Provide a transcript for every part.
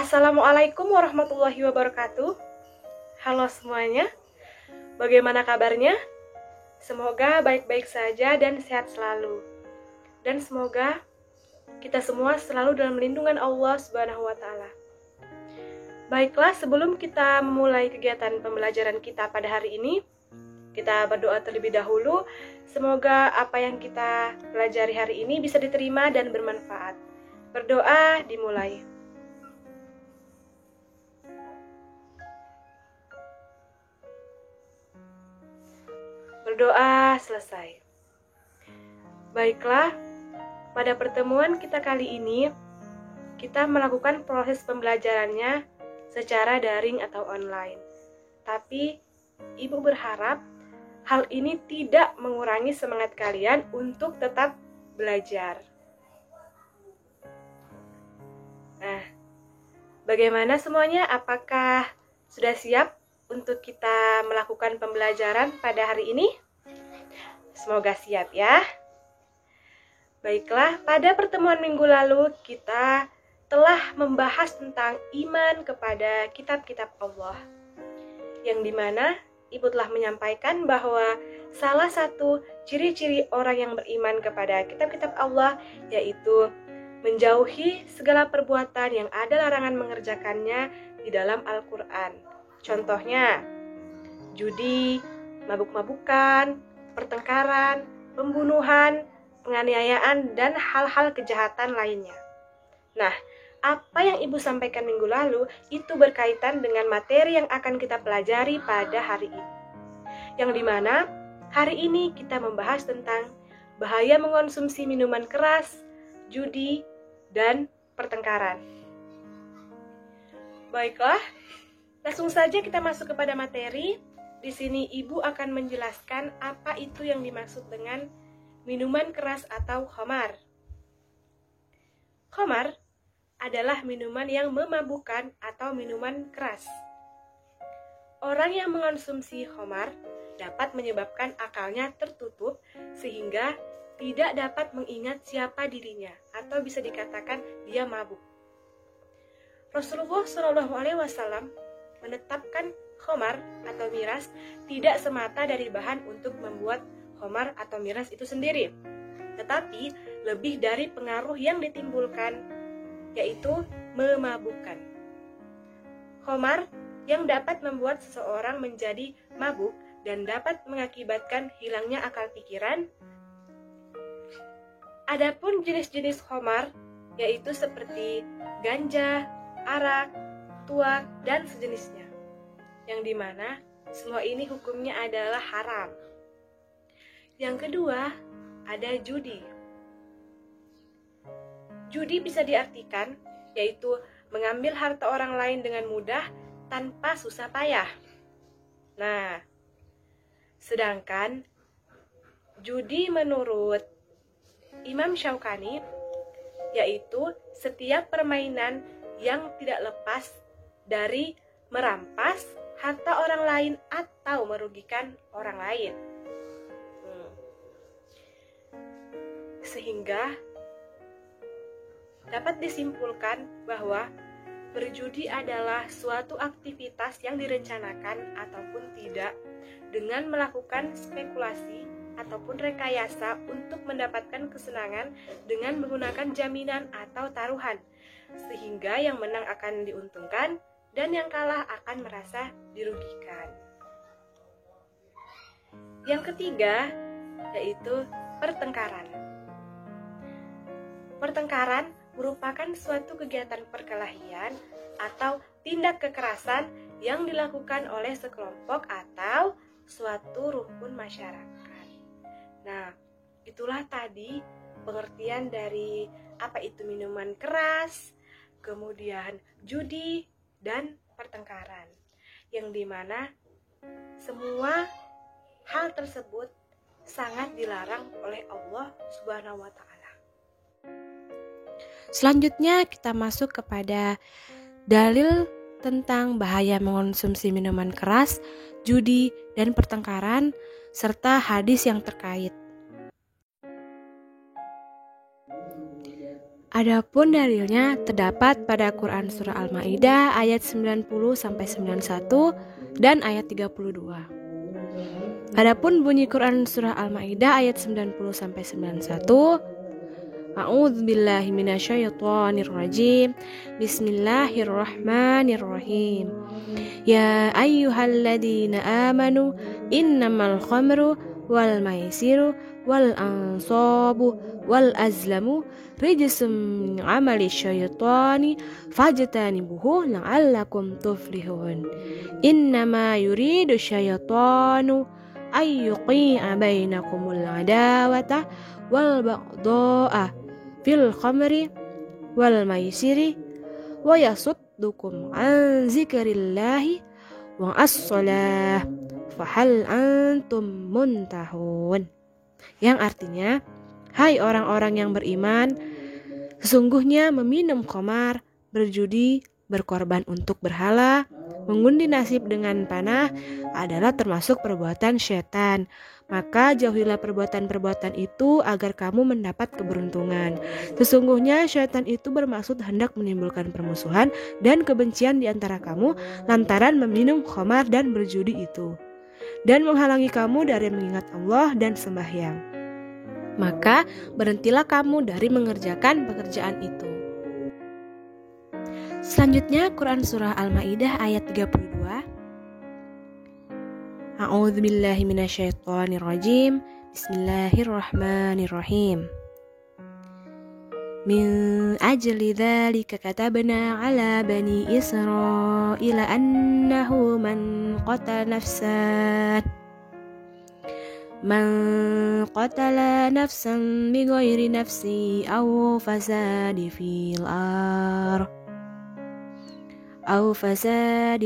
Assalamualaikum warahmatullahi wabarakatuh. Halo semuanya, bagaimana kabarnya? Semoga baik-baik saja dan sehat selalu. Dan semoga kita semua selalu dalam lindungan Allah Subhanahu wa Ta'ala. Baiklah, sebelum kita memulai kegiatan pembelajaran kita pada hari ini, kita berdoa terlebih dahulu. Semoga apa yang kita pelajari hari ini bisa diterima dan bermanfaat. Berdoa dimulai. Berdoa selesai. Baiklah, pada pertemuan kita kali ini, kita melakukan proses pembelajarannya secara daring atau online. Tapi, Ibu berharap hal ini tidak mengurangi semangat kalian untuk tetap belajar. Nah, bagaimana semuanya? Apakah sudah siap untuk kita melakukan pembelajaran pada hari ini? Semoga siap ya. Baiklah, pada pertemuan minggu lalu kita telah membahas tentang iman kepada kitab-kitab Allah. Yang dimana Ibu telah menyampaikan bahwa salah satu ciri-ciri orang yang beriman kepada kitab-kitab Allah yaitu menjauhi segala perbuatan yang ada larangan mengerjakannya di dalam Al-Quran. Contohnya, judi, mabuk-mabukan, pertengkaran, pembunuhan, penganiayaan, dan hal-hal kejahatan lainnya. Nah, apa yang Ibu sampaikan minggu lalu itu berkaitan dengan materi yang akan kita pelajari pada hari ini. Yang dimana hari ini kita membahas tentang bahaya mengonsumsi minuman keras, judi, dan pertengkaran. Baiklah, langsung saja kita masuk kepada materi. Di sini Ibu akan menjelaskan apa itu yang dimaksud dengan minuman keras atau khamar. Khamar adalah minuman yang memabukkan atau minuman keras. Orang yang mengonsumsi khamar dapat menyebabkan akalnya tertutup sehingga tidak dapat mengingat siapa dirinya atau bisa dikatakan dia mabuk. Rasulullah SAW menetapkan khamar atau miras tidak semata dari bahan untuk membuat khamar atau miras itu sendiri, tetapi lebih dari pengaruh yang ditimbulkan, yaitu memabukkan. Khamar yang dapat membuat seseorang menjadi mabuk dan dapat mengakibatkan hilangnya akal pikiran. Adapun jenis-jenis khamar yaitu seperti ganja, arak, tuak, dan sejenisnya, yang dimana semua ini hukumnya adalah haram. Yang kedua, ada judi. Judi bisa diartikan yaitu mengambil harta orang lain dengan mudah tanpa susah payah. Nah, sedangkan judi menurut Imam Syaukani yaitu setiap permainan yang tidak lepas dari merampas harta orang lain atau merugikan orang lain. Sehingga dapat disimpulkan bahwa berjudi adalah suatu aktivitas yang direncanakan ataupun tidak dengan melakukan spekulasi ataupun rekayasa untuk mendapatkan kesenangan dengan menggunakan jaminan atau taruhan, sehingga yang menang akan diuntungkan dan yang kalah akan merasa dirugikan. Yang ketiga, yaitu pertengkaran. Pertengkaran merupakan suatu kegiatan perkelahian atau tindak kekerasan yang dilakukan oleh sekelompok atau suatu rukun masyarakat. Nah, itulah tadi pengertian dari apa itu minuman keras, kemudian judi, dan pertengkaran, yang dimana semua hal tersebut sangat dilarang oleh Allah Subhanahu wa Ta'ala. Selanjutnya kita masuk kepada dalil tentang bahaya mengonsumsi minuman keras, judi, dan pertengkaran, serta hadis yang terkait. Adapun dalilnya terdapat pada Quran Surah Al-Maidah ayat 90-91 dan ayat 32. Adapun bunyi Quran Surah Al-Maidah ayat 90-91, A'udzubillahi minasyaitonirrajim. Bismillahirrahmanirrahim. Ya ayyuhalladzina amanu innamal khamru wal maisiru wal ansabu wal azlamu rijsum min amali syaitani fajtanibuhu la'allakum tuflihun. Innama yuridu syaitanu ayyuqi'a bainakumul adawata wal baghdha'a fil khamri wal maisiri wa yasuddukum an zikrillahi wa as-salah fahal antum muntahun. Yang artinya, hai orang-orang yang beriman, sesungguhnya meminum khamar, berjudi, berkorban untuk berhala, mengundi nasib dengan panah adalah termasuk perbuatan syaitan. Maka jauhilah perbuatan-perbuatan itu agar kamu mendapat keberuntungan. Sesungguhnya syaitan itu bermaksud hendak menimbulkan permusuhan dan kebencian di antara kamu lantaran meminum khamar dan berjudi itu, dan menghalangi kamu dari mengingat Allah dan sembahyang. Maka berhentilah kamu dari mengerjakan pekerjaan itu. Selanjutnya Quran Surah Al-Maidah ayat 32. A'udzubillahi minasyaitonirrajim. Bismillahirrahmanirrahim. Min ajli dzalika katabna ala bani Israila annahu man qatala nafsan bighairi nafsi aw fasadi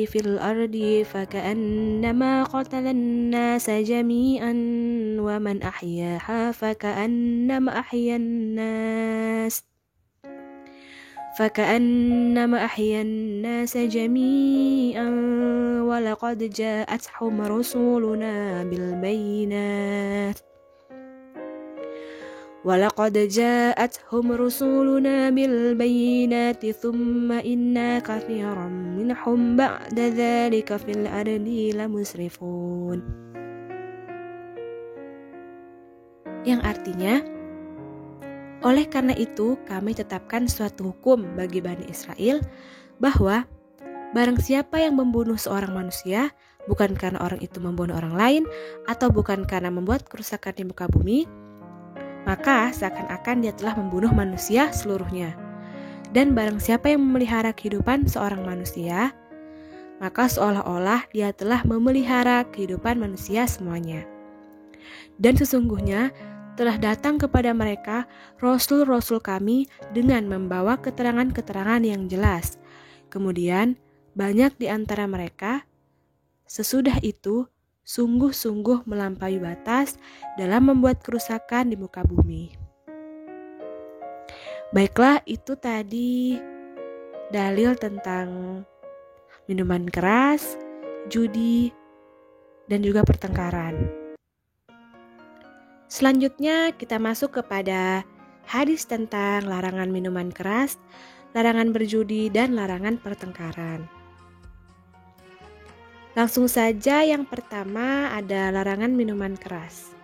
fil ardi faka'annama qatalan nasa jami'an wa man ahyaha faka'annama ahyan nas jami'an wa laqad ja'athum rusuluna bil bayyinat thumma inna katsiran minhum ba'da dzalika fil ardi lamusrifun. Yang artinya, oleh karena itu kami tetapkan suatu hukum bagi Bani Israel bahwa barang siapa yang membunuh seorang manusia bukan karena orang itu membunuh orang lain atau bukan karena membuat kerusakan di muka bumi, maka seakan-akan dia telah membunuh manusia seluruhnya. Dan barang siapa yang memelihara kehidupan seorang manusia, maka seolah-olah dia telah memelihara kehidupan manusia semuanya. Dan sesungguhnya telah datang kepada mereka rasul-rasul kami dengan membawa keterangan-keterangan yang jelas. Kemudian banyak di antara mereka sesudah itu sungguh-sungguh melampaui batas dalam membuat kerusakan di muka bumi. Baiklah, itu tadi dalil tentang minuman keras, judi, dan juga pertengkaran. Selanjutnya kita masuk kepada hadis tentang larangan minuman keras, larangan berjudi, dan larangan pertengkaran. Langsung saja yang pertama ada larangan minuman keras.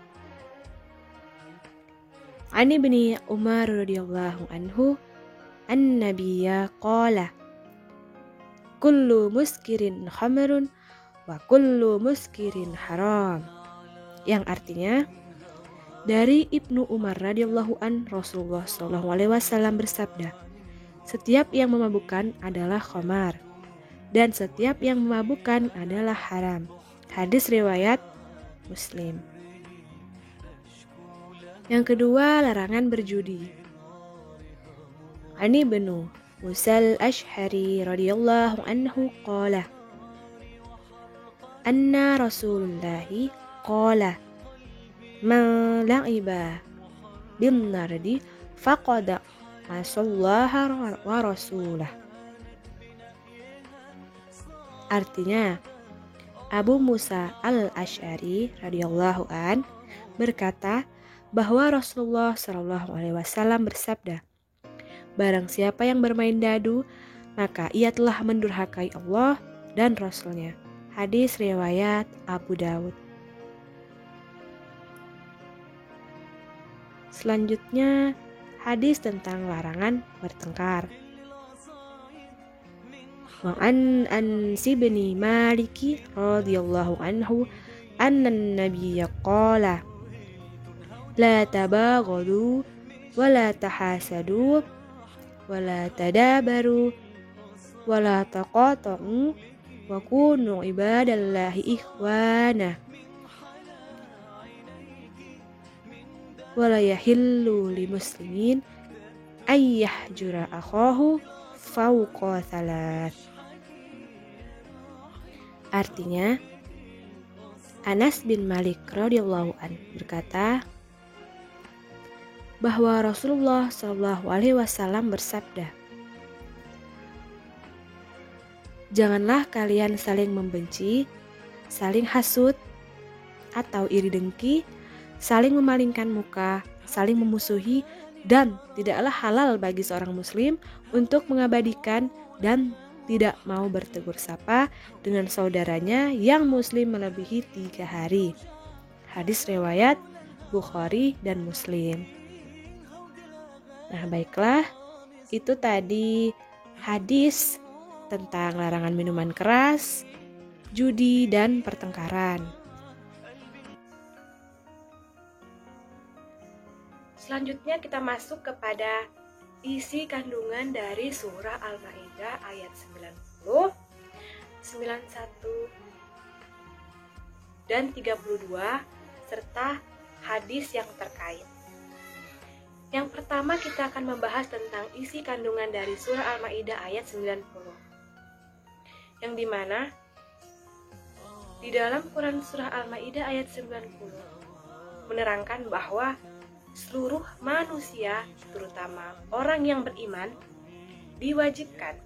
Ani bin Umar radhiyallahu anhu an-nabiyya qala kullu muskirin khamrun wa kullu muskirin haram. Yang artinya, dari Ibnu Umar radhiyallahu an, Rasulullah SAW bersabda, setiap yang memabukkan adalah khamar dan setiap yang memabukkan adalah haram. Hadis riwayat Muslim. Yang kedua, larangan berjudi. Ani bin Musal Ash'ari radhiyallahu anhu qala anna Rasulullahi qala man la'iba bin nardi faqad asallaha wa rasulah. Artinya, Abu Musa al-Ash'ari radhiyallahu an berkata bahwa Rasulullah SAW bersabda, Barang siapa yang bermain dadu, maka ia telah mendurhakai Allah dan Rasul-Nya. Hadis riwayat Abu Daud. Selanjutnya, hadis tentang larangan bertengkar. Wa an Ansibni Maliki radhiyallahu anhu annan nabiyya qala la tabaghadu wa la tahasadu wa la tadabaru wa la taqata'u wa kunu ibadallahi ikhwana wa la yahillu li muslimin ay yahjura akhahu fawqa thalath. Artinya, Anas bin Malik radhiyallahu an berkata bahwa Rasulullah Shallallahu alaihi wasallam bersabda, "Janganlah kalian saling membenci, saling hasut atau iri dengki, saling memalingkan muka, saling memusuhi, dan tidaklah halal bagi seorang muslim untuk mengabadikan dan tidak mau bertegur sapa dengan saudaranya yang muslim melebihi 3 hari. Hadis riwayat Bukhari dan Muslim. Nah, baiklah, itu tadi hadis tentang larangan minuman keras, judi, dan pertengkaran. Selanjutnya kita masuk kepada isi kandungan dari surah Al-Maidah ayat 90, 91, dan 32 serta hadis yang terkait. Yang pertama kita akan membahas tentang isi kandungan dari surah Al-Maidah ayat 90. Yang dimana di dalam Quran surah Al-Maidah ayat 90 menerangkan bahwa seluruh manusia, terutama orang yang beriman, diwajibkan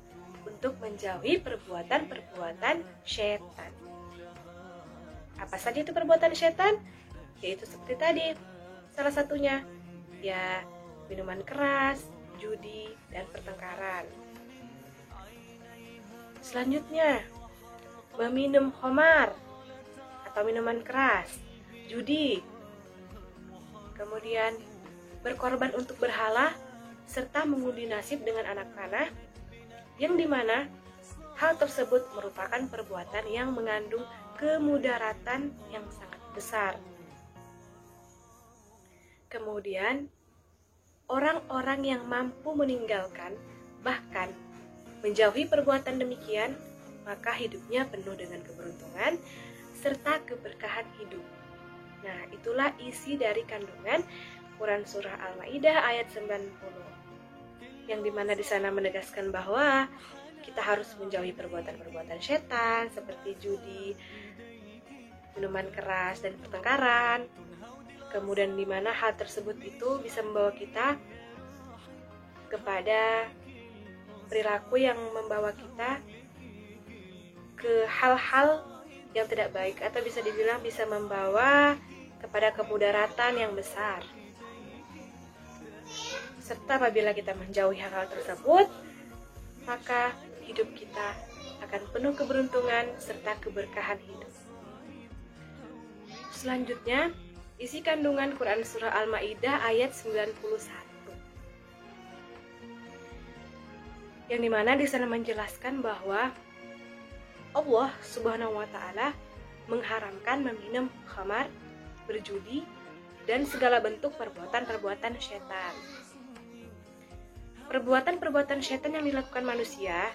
untuk menjauhi perbuatan-perbuatan syaitan. Apa saja itu perbuatan syaitan? Yaitu seperti tadi, salah satunya ya minuman keras, judi, dan pertengkaran. Selanjutnya, meminum khamar atau minuman keras, judi, kemudian berkorban untuk berhala, serta mengundi nasib dengan anak panah, yang dimana hal tersebut merupakan perbuatan yang mengandung kemudaratan yang sangat besar. Kemudian, orang-orang yang mampu meninggalkan, bahkan menjauhi perbuatan demikian, maka hidupnya penuh dengan keberuntungan serta keberkahan hidup. Nah, itulah isi dari kandungan Quran surah Al-Maidah ayat 90. Yang dimana di sana menegaskan bahwa kita harus menjauhi perbuatan-perbuatan setan seperti judi, minuman keras, dan pertengkaran. Kemudian di mana hal tersebut itu bisa membawa kita kepada perilaku yang membawa kita ke hal-hal yang tidak baik, atau bisa dibilang bisa membawa kepada kemudaratan yang besar. Serta apabila kita menjauhi hal-hal tersebut, maka hidup kita akan penuh keberuntungan serta keberkahan hidup. Selanjutnya, isi kandungan Quran surah Al-Maidah ayat 91. Yang dimana di sana menjelaskan bahwa Allah Subhanahu wa Ta'ala mengharamkan meminum khamar, berjudi, dan segala bentuk perbuatan-perbuatan syaitan. Perbuatan-perbuatan syaitan yang dilakukan manusia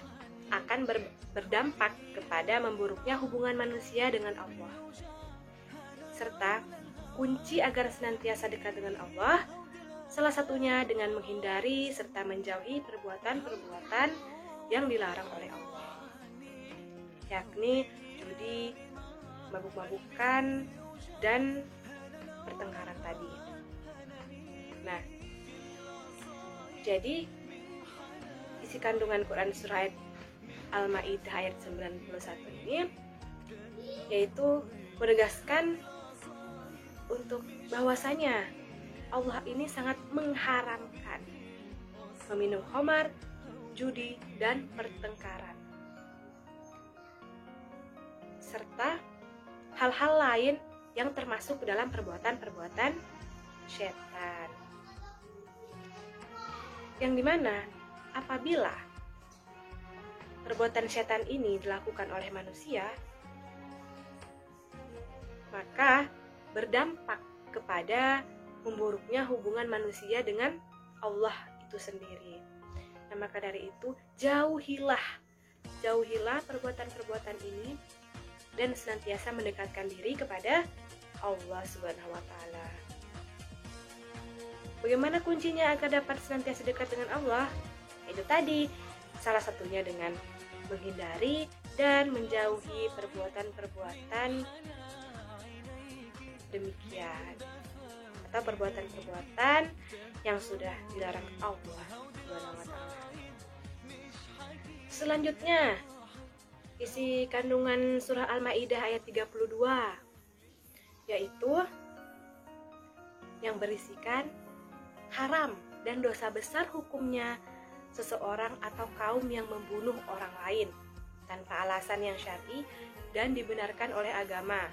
akan berdampak kepada memburuknya hubungan manusia dengan Allah. Serta kunci agar senantiasa dekat dengan Allah, salah satunya dengan menghindari serta menjauhi perbuatan-perbuatan yang dilarang oleh Allah, yakni judi, mabuk-mabukan, dan pertengkaran tadi. Nah, jadi isi kandungan Quran surah Al-Maidah ayat 91 ini yaitu menegaskan untuk bahwasanya Allah ini sangat mengharamkan meminum khamar, judi, dan pertengkaran, serta hal-hal lain yang termasuk dalam perbuatan-perbuatan setan. Yang dimana apabila perbuatan setan ini dilakukan oleh manusia, maka berdampak kepada memburuknya hubungan manusia dengan Allah itu sendiri. Nah, maka dari itu jauhilah perbuatan-perbuatan ini dan senantiasa mendekatkan diri kepada Allah Subhanahu wa taala. Bagaimana kuncinya agar dapat senantiasa dekat dengan Allah? Itu tadi, salah satunya dengan menghindari dan menjauhi perbuatan-perbuatan demikian, atau perbuatan-perbuatan yang sudah dilarang Allah Subhanahu wa taala. Selanjutnya, isi kandungan surah Al-Maidah ayat 32, yaitu yang berisikan haram dan dosa besar hukumnya seseorang atau kaum yang membunuh orang lain tanpa alasan yang syar'i dan dibenarkan oleh agama.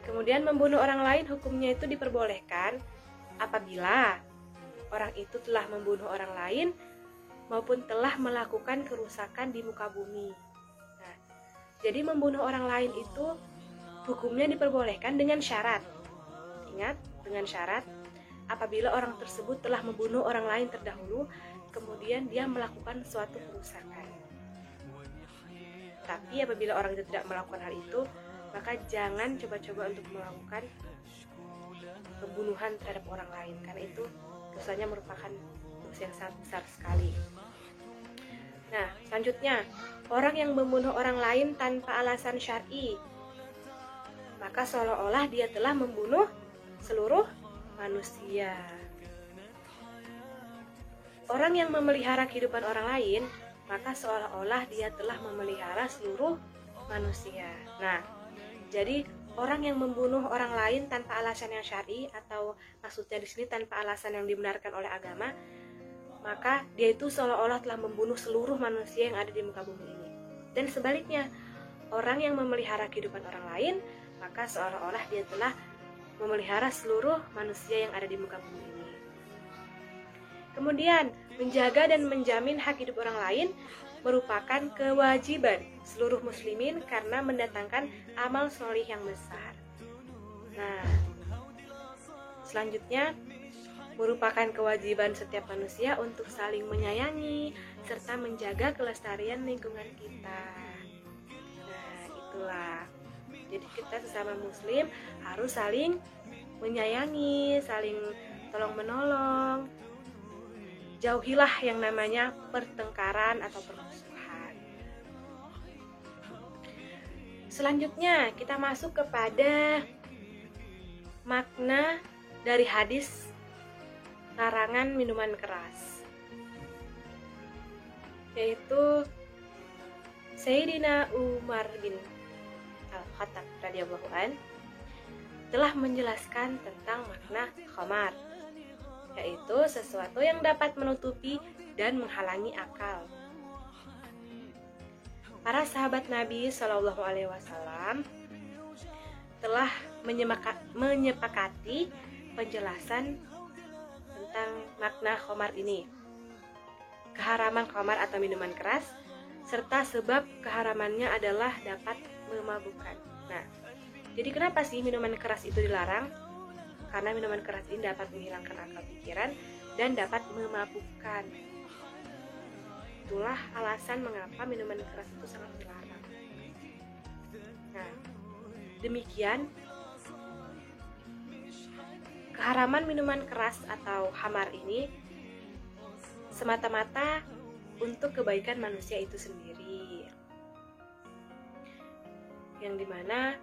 Kemudian membunuh orang lain hukumnya itu diperbolehkan apabila orang itu telah membunuh orang lain maupun telah melakukan kerusakan di muka bumi. Nah, jadi membunuh orang lain itu hukumnya diperbolehkan dengan syarat. Ingat, dengan syarat apabila orang tersebut telah membunuh orang lain terdahulu, kemudian dia melakukan suatu kerusakan. Tapi apabila orang itu tidak melakukan hal itu, maka jangan coba-coba untuk melakukan pembunuhan terhadap orang lain, karena itu dosanya merupakan dosa yang sangat besar sekali. Nah, selanjutnya, orang yang membunuh orang lain tanpa alasan syar'i, maka seolah-olah dia telah membunuh seluruh manusia. Orang yang memelihara kehidupan orang lain, maka seolah-olah dia telah memelihara seluruh manusia. Nah, jadi orang yang membunuh orang lain tanpa alasan yang syar'i, atau maksudnya di sini tanpa alasan yang dibenarkan oleh agama, maka dia itu seolah-olah telah membunuh seluruh manusia yang ada di muka bumi ini. Dan sebaliknya, orang yang memelihara kehidupan orang lain, maka seolah-olah dia telah memelihara seluruh manusia yang ada di muka bumi ini. Kemudian, menjaga dan menjamin hak hidup orang lain merupakan kewajiban seluruh muslimin karena mendatangkan amal solih yang besar. Nah, selanjutnya merupakan kewajiban setiap manusia untuk saling menyayangi serta menjaga kelestarian lingkungan kita. Nah, itulah. Jadi kita sesama muslim harus saling menyayangi, saling tolong-menolong. Jauhilah yang namanya pertengkaran atau permusuhan. Selanjutnya kita masuk kepada makna dari hadis larangan minuman keras, yaitu Sayyidina Umar bin Al-Khattab radhiyallahu an telah menjelaskan tentang makna khamar, yaitu sesuatu yang dapat menutupi dan menghalangi akal. Para sahabat Nabi Shallallahu Alaihi Wasallam telah menyepakati penjelasan tentang makna khamar ini, keharaman khamar atau minuman keras, serta sebab keharamannya adalah dapat memabukkan. Nah, jadi kenapa sih minuman keras itu dilarang? Karena minuman keras ini dapat menghilangkan akal pikiran dan dapat memabukkan. Itulah alasan mengapa minuman keras itu sangat dilarang. Nah, demikian keharaman minuman keras atau khamar ini semata-mata untuk kebaikan manusia itu sendiri, yang dimana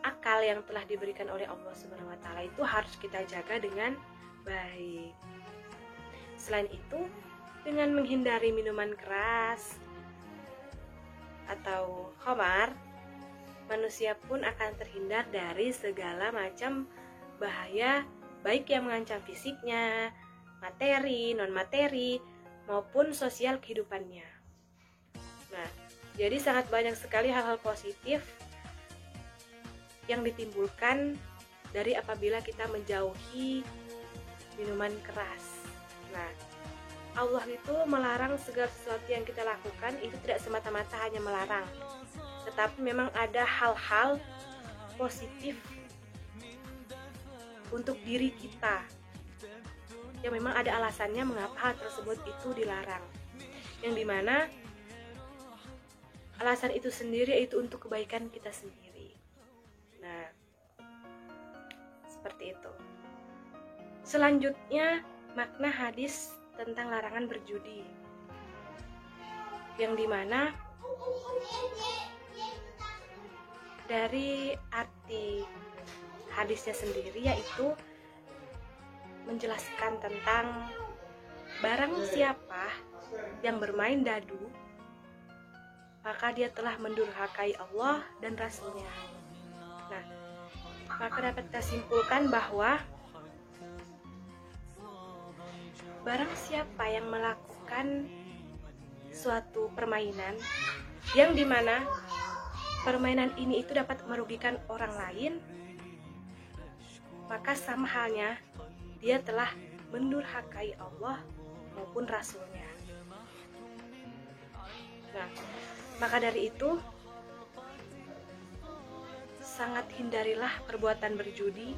akal yang telah diberikan oleh Allah Subhanahu wa taala itu harus kita jaga dengan baik. Selain itu, dengan menghindari minuman keras atau khamar, manusia pun akan terhindar dari segala macam bahaya, baik yang mengancam fisiknya materi, non-materi, maupun sosial kehidupannya. Nah, jadi sangat banyak sekali hal-hal positif yang ditimbulkan dari apabila kita menjauhi minuman keras. Nah, Allah itu melarang segala sesuatu yang kita lakukan itu tidak semata-mata hanya melarang, tetapi memang ada hal-hal positif untuk diri kita yang memang ada alasannya mengapa hal tersebut itu dilarang, yang dimana alasan itu sendiri itu untuk kebaikan kita sendiri. Nah, seperti itu. Selanjutnya, makna hadis tentang larangan berjudi, yang dimana dari arti hadisnya sendiri yaitu menjelaskan tentang barang siapa yang bermain dadu, maka dia telah mendurhakai Allah dan Rasul-Nya. Nah, maka dapat kita simpulkan bahwa barang siapa yang melakukan suatu permainan yang dimana permainan ini itu dapat merugikan orang lain, maka sama halnya dia telah mendurhakai Allah maupun Rasul-Nya. Nah, maka dari itu sangat hindarilah perbuatan berjudi,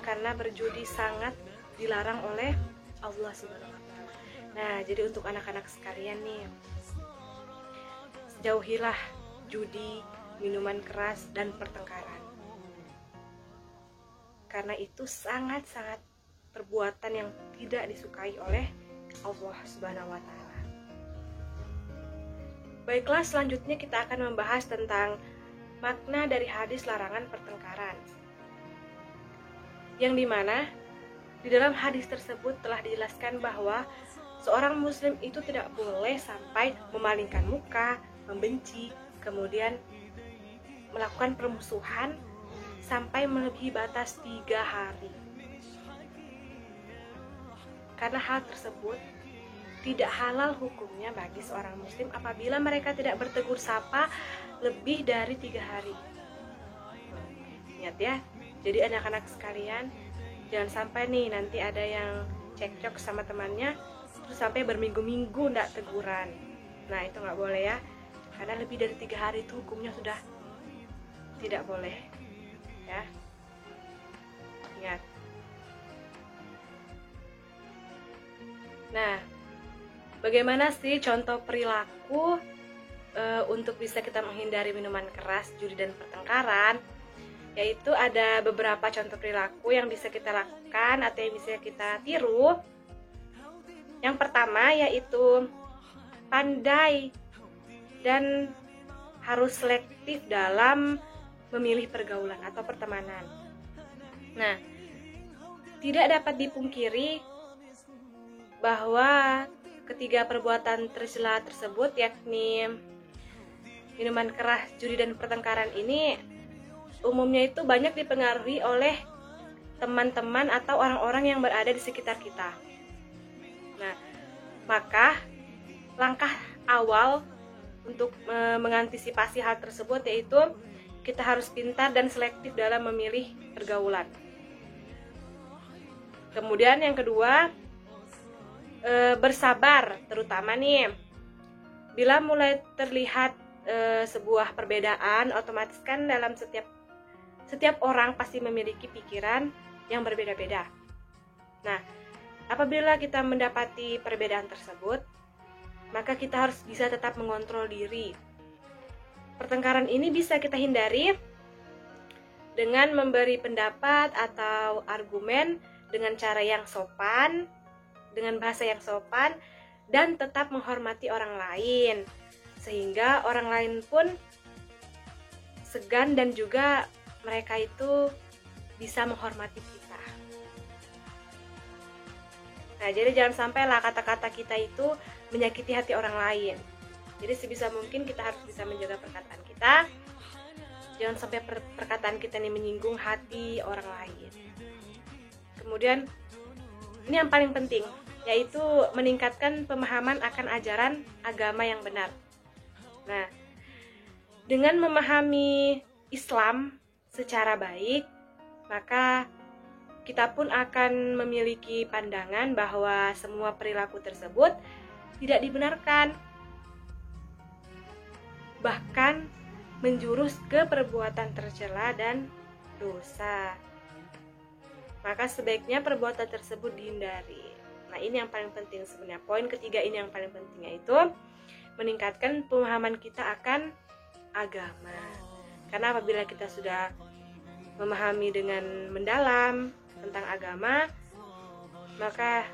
karena berjudi sangat dilarang oleh Allah Subhanahu wa Ta'ala. Nah, jadi untuk anak-anak sekalian nih, jauhilah judi, minuman keras, dan pertengkaran, karena itu sangat-sangat perbuatan yang tidak disukai oleh Allah Subhanahu wa Ta'ala. Baiklah, selanjutnya kita akan membahas tentang makna dari hadis larangan pertengkaran, yang dimana di dalam hadis tersebut telah dijelaskan bahwa seorang muslim itu tidak boleh sampai memalingkan muka, membenci, kemudian melakukan permusuhan sampai melebihi batas 3 hari. Karena hal tersebut tidak halal hukumnya bagi seorang muslim apabila mereka tidak bertegur sapa lebih dari 3 hari. Ingat ya, jadi anak-anak sekalian, jangan sampai nih nanti ada yang cekcok sama temannya terus sampai berminggu-minggu nggak teguran. Nah, itu nggak boleh ya, karena lebih dari 3 hari itu hukumnya sudah tidak boleh ya. Ingat. Nah, bagaimana sih contoh perilaku untuk bisa kita menghindari minuman keras, judi, dan pertengkaran? Yaitu ada beberapa contoh perilaku yang bisa kita lakukan atau yang bisa kita tiru. Yang pertama yaitu pandai dan harus selektif dalam memilih pergaulan atau pertemanan. Nah, tidak dapat dipungkiri bahwa ketiga perbuatan tercela tersebut, yakni minuman keras, judi, dan pertengkaran ini umumnya itu banyak dipengaruhi oleh teman-teman atau orang-orang yang berada di sekitar kita. Nah, maka langkah awal untuk mengantisipasi hal tersebut yaitu kita harus pintar dan selektif dalam memilih pergaulan. Kemudian yang kedua, bersabar, terutama nih bila mulai terlihat sebuah perbedaan, otomatis kan dalam setiap orang pasti memiliki pikiran yang berbeda-beda. Nah, apabila kita mendapati perbedaan tersebut, maka kita harus bisa tetap mengontrol diri. Pertengkaran ini bisa kita hindari dengan memberi pendapat atau argumen dengan cara yang sopan, dengan bahasa yang sopan, dan tetap menghormati orang lain, sehingga orang lain pun segan dan juga mereka itu bisa menghormati kita. Nah, jadi jangan sampailah kata-kata kita itu menyakiti hati orang lain. Jadi sebisa mungkin kita harus bisa menjaga perkataan kita. Jangan sampai perkataan kita ini menyinggung hati orang lain. Kemudian Ini yang paling penting, yaitu meningkatkan pemahaman akan ajaran agama yang benar. Nah, dengan memahami Islam secara baik, maka kita pun akan memiliki pandangan bahwa semua perilaku tersebut tidak dibenarkan, bahkan menjurus ke perbuatan tercela dan dosa. Maka sebaiknya perbuatan tersebut dihindari. Nah, ini yang paling penting sebenarnya. Poin ketiga ini yang paling penting, yaitu meningkatkan pemahaman kita akan agama. Karena apabila kita sudah memahami dengan mendalam tentang agama, maka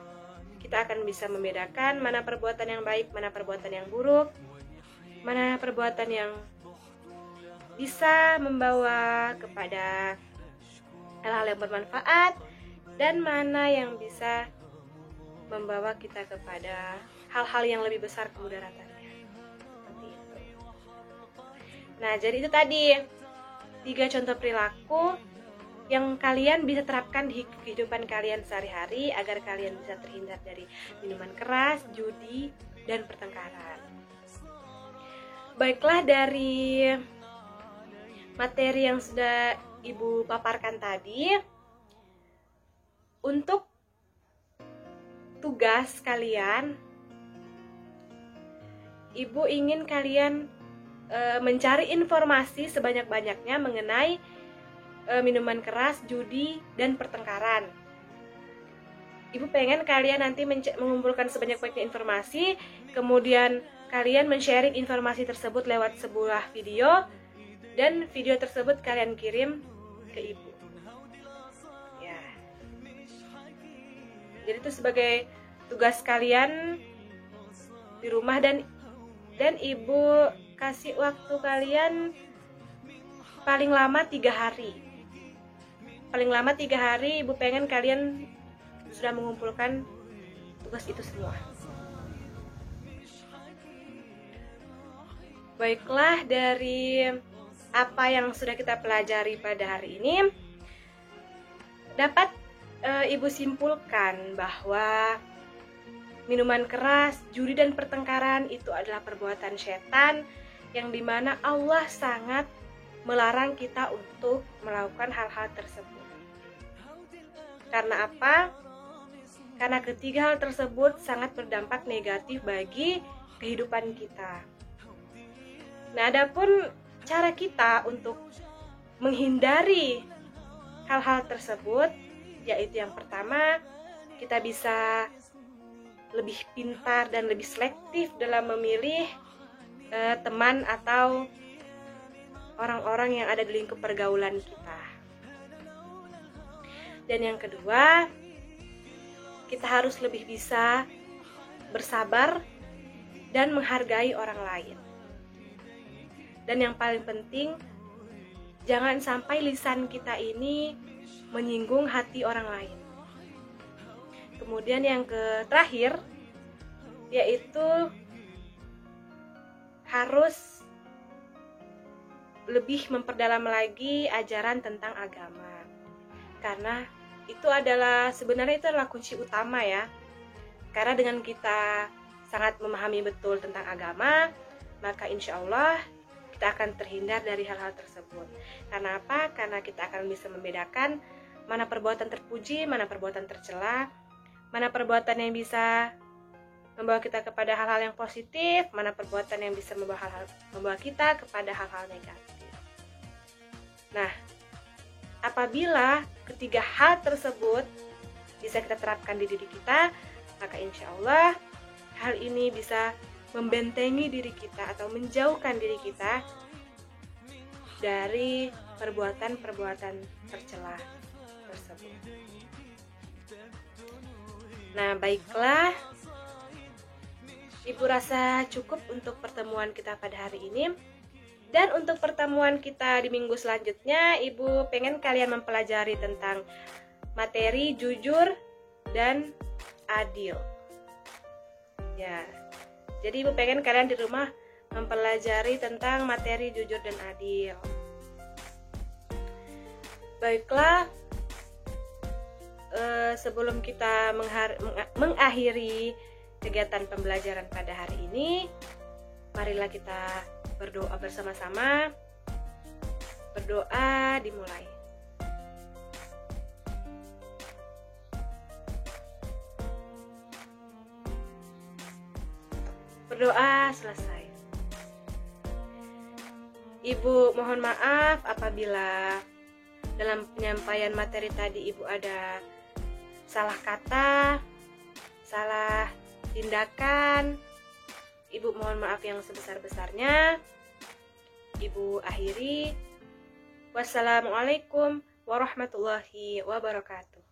kita akan bisa membedakan mana perbuatan yang baik, mana perbuatan yang buruk, mana perbuatan yang bisa membawa kepada hal-hal yang bermanfaat, dan mana yang bisa membawa kita kepada hal-hal yang lebih besar kemudaratannya. Seperti itu. Nah, jadi itu tadi 3 contoh perilaku yang kalian bisa terapkan di kehidupan kalian sehari-hari agar kalian bisa terhindar dari minuman keras, judi, dan pertengkaran. Baiklah, dari materi yang sudah Ibu paparkan tadi, untuk tugas kalian, Ibu ingin kalian mencari informasi sebanyak-banyaknya mengenai minuman keras, judi, dan pertengkaran. Ibu pengen kalian nanti mengumpulkan sebanyak-banyaknya informasi, kemudian kalian men-sharing informasi tersebut lewat sebuah video, dan video tersebut kalian kirim ke Ibu. Ya. Jadi itu sebagai tugas kalian di rumah, dan Ibu kasih waktu kalian paling lama 3 hari. Paling lama 3 hari Ibu pengen kalian sudah mengumpulkan tugas itu semua. Baiklah, dari apa yang sudah kita pelajari pada hari ini, dapat Ibu simpulkan bahwa minuman keras, judi, dan pertengkaran itu adalah perbuatan setan yang dimana Allah sangat melarang kita untuk melakukan hal-hal tersebut. Karena apa? Karena ketiga hal tersebut sangat berdampak negatif bagi kehidupan kita. Nah, adapun cara kita untuk menghindari hal-hal tersebut, yaitu yang pertama, kita bisa lebih pintar dan lebih selektif dalam memilih teman atau orang-orang yang ada di lingkup pergaulan kita. Dan yang kedua, kita harus lebih bisa bersabar dan menghargai orang lain. Dan yang paling penting, jangan sampai lisan kita ini menyinggung hati orang lain. Kemudian yang terakhir, yaitu harus lebih memperdalam lagi ajaran tentang agama. Karena itu adalah, sebenarnya itu adalah kunci utama ya. Karena dengan kita sangat memahami betul tentang agama, maka insya Allah kita akan terhindar dari hal-hal tersebut. Karena apa? Karena kita akan bisa membedakan mana perbuatan terpuji, mana perbuatan tercela, mana perbuatan yang bisa membawa kita kepada hal-hal yang positif, mana perbuatan yang bisa membawa kita kepada hal-hal negatif. Nah, apabila ketiga hal tersebut bisa kita terapkan di diri kita, maka insya Allah hal ini bisa membentengi diri kita atau menjauhkan diri kita dari perbuatan-perbuatan tercela tersebut. Nah, baiklah, Ibu rasa cukup untuk pertemuan kita pada hari ini. Dan untuk pertemuan kita di minggu selanjutnya, Ibu pengen kalian mempelajari tentang materi jujur dan adil. Ya, jadi Ibu pengen kalian di rumah mempelajari tentang materi jujur dan adil. Baiklah, sebelum kita mengakhiri kegiatan pembelajaran pada hari ini, marilah kita berdoa bersama-sama. Berdoa dimulai. Berdoa selesai. Ibu mohon maaf apabila dalam penyampaian materi tadi Ibu ada salah kata, salah tindakan. Ibu mohon maaf yang sebesar-besarnya. Ibu akhiri. Wassalamualaikum warahmatullahi wabarakatuh.